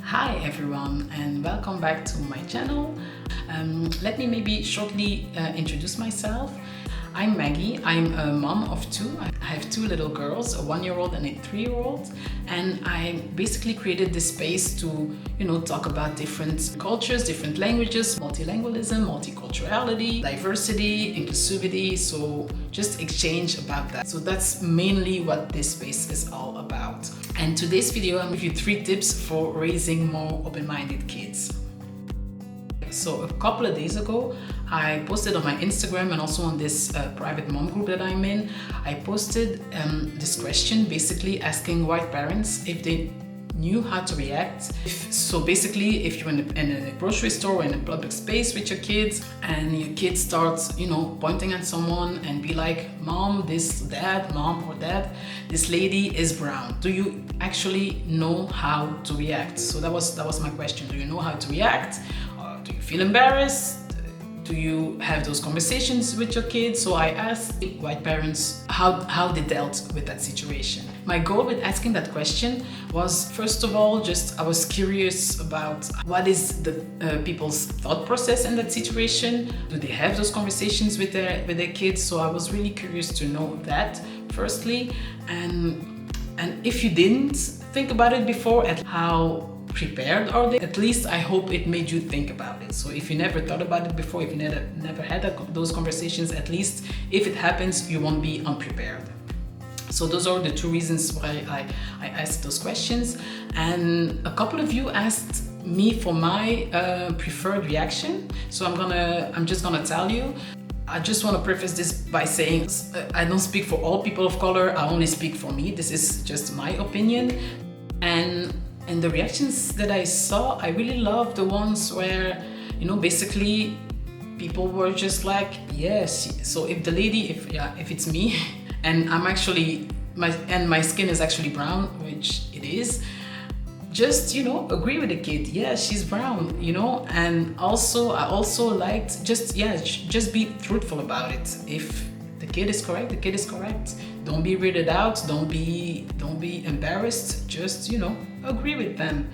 Hi everyone and welcome back to my channel. Let me maybe shortly introduce myself. I'm Maggie. I'm a mom of two. I have two little girls, a 1-year-old and a 3-year-old, and I basically created this space to, talk about different cultures, different languages, multilingualism, multiculturality, diversity, inclusivity, so just exchange about that. So that's mainly what this space is all about. And today's video, I'm going to give you 3 tips for raising more open-minded kids. So a couple of days ago, I posted on my Instagram and also on this private mom group that I'm in, I posted this question basically asking white parents if they knew how to react. So basically, if you're in a grocery store or in a public space with your kids and your kid starts, pointing at someone and be like, mom, this, that, mom or dad, this lady is brown. Do you actually know how to react? So that was my question. Do you know how to react? Do you feel embarrassed? Do you have those conversations with your kids? So I asked white parents how they dealt with that situation. My goal with asking that question was, first of all, I was curious about what is the people's thought process in that situation. Do they have those conversations with their kids? So I was really curious to know that, firstly. And if you didn't think about it before, at how prepared are they? At least I hope it made you think about it. So if you never thought about it before, if you never had those conversations, at least if it happens, you won't be unprepared. So those are the 2 reasons why I asked those questions. And a couple of you asked me for my preferred reaction. So I'm just gonna tell you. I just want to preface this by saying I don't speak for all people of color. I only speak for me. This is just my opinion. And the reactions that I saw, I really love the ones where, basically people were just like, yes. So if the lady, if it's me, and I'm actually, my skin is actually brown, which it is, just, agree with the kid. Yeah, she's brown, and also, I also liked just be truthful about it. If the kid is correct, the kid is correct. Don't be weirded out. Don't be embarrassed. Just, agree with them.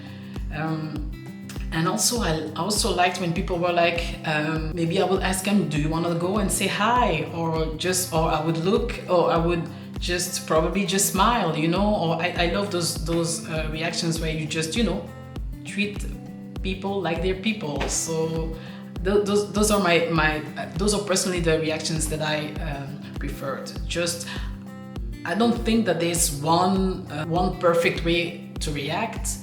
And also, I also liked when people were like, maybe I would ask them, do you want to go and say hi? Or I would look, or I would probably just smile, or I love those reactions where you just, treat people like they're people. So those are those are personally the reactions that I preferred. I don't think that there's one perfect way to react,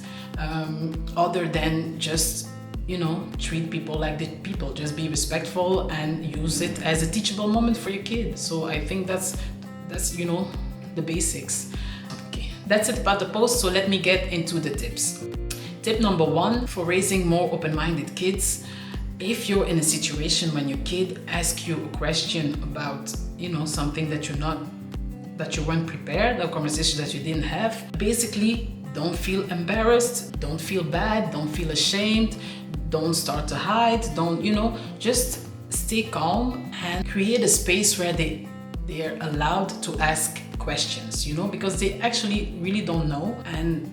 other than just, treat people like the people. Just be respectful and use it as a teachable moment for your kid. So I think that's the basics. Okay, that's it about the post. So let me get into the tips. Tip number 1 for raising more open-minded kids. If you're in a situation when your kid asks you a question about, something that you weren't prepared, a conversation that you didn't have, basically don't feel embarrassed, don't feel bad, don't feel ashamed, don't start to hide, just stay calm and create a space where they're allowed to ask questions, because they actually really don't know, and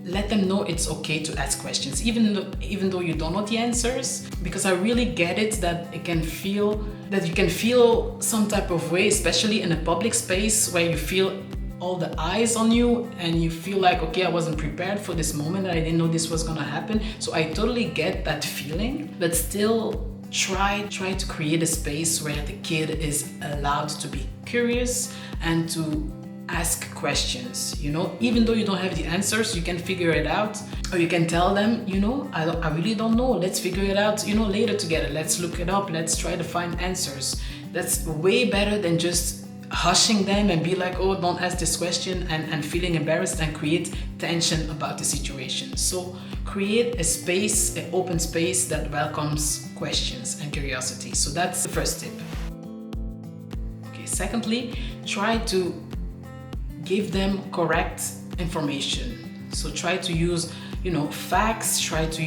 let them know it's okay to ask questions, even though you don't know the answers, because I really get it that you can feel some type of way, especially in a public space where you feel all the eyes on you and you feel like, okay, I wasn't prepared for this moment, I didn't know this was gonna happen. So I totally get that feeling, but still try to create a space where the kid is allowed to be curious and to ask questions, even though you don't have the answers, you can figure it out, or you can tell them, I really don't know, let's figure it out, later together, let's look it up, let's try to find answers. That's way better than just hushing them and be like, oh, don't ask this question, and feeling embarrassed and create tension about the situation. So create a space, an open space that welcomes questions and curiosity. So that's the first tip. Okay, secondly, try to give them correct information. So try to use, facts, try to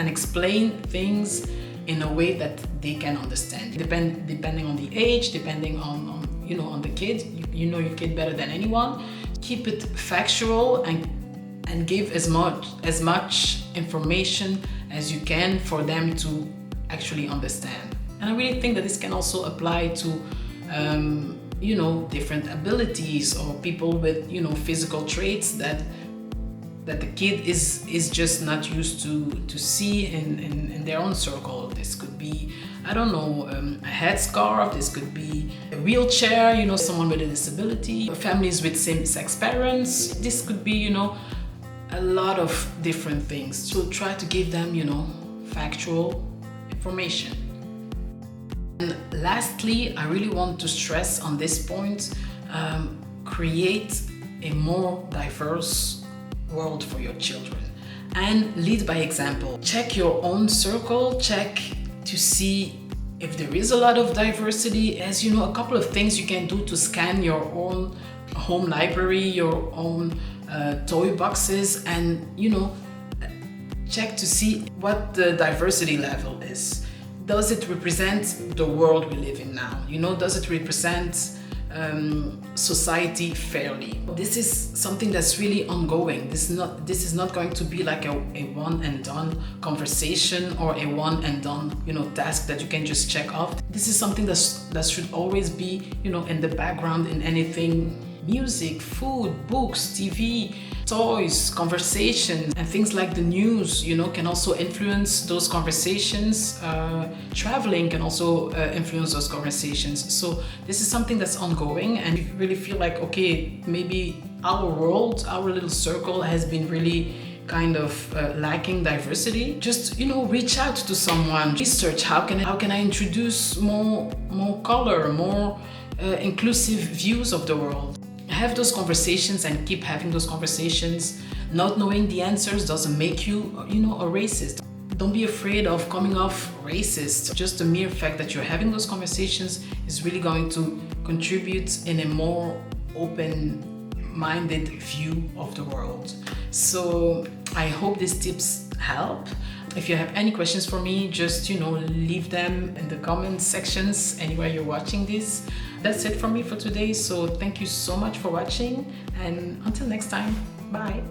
explain things in a way that they can understand. Depending on the age, depending on the kid, you know your kid better than anyone. Keep it factual and and give as much information as you can for them to actually understand. And I really think that this can also apply to different abilities or people with physical traits that the kid is just not used to see in their own circle. This could be, I don't know, a headscarf. This could be a wheelchair, someone with a disability, families with same-sex parents. This could be, a lot of different things. So try to give them, factual information. And lastly, I really want to stress on this point, create a more diverse world for your children and lead by example. Check your own circle, check to see if there is a lot of diversity. As you know, a couple of things you can do to scan your own home library, your own toy boxes, and check to see what the diversity level is. Does it represent the world we live in now? Does it represent society fairly? This is something that's really ongoing. This is not going to be like a one and done conversation or a one and done task that you can just check off. This is something that should always be in the background in anything: music, food, books, TV, toys, conversations, and things like the news, can also influence those conversations. Traveling can also influence those conversations. So this is something that's ongoing, and if you really feel like, okay, maybe our world, our little circle has been really kind of lacking diversity, just reach out to someone, research how can I introduce more color, more inclusive views of the world. Have those conversations and keep having those conversations. Not knowing the answers doesn't make you, a racist. Don't be afraid of coming off racist. Just the mere fact that you're having those conversations is really going to contribute in a more open-minded view of the world. So I hope these tips help. If you have any questions for me, just leave them in the comment sections anywhere you're watching this. That's it from me for today. So thank you so much for watching, and until next time, bye.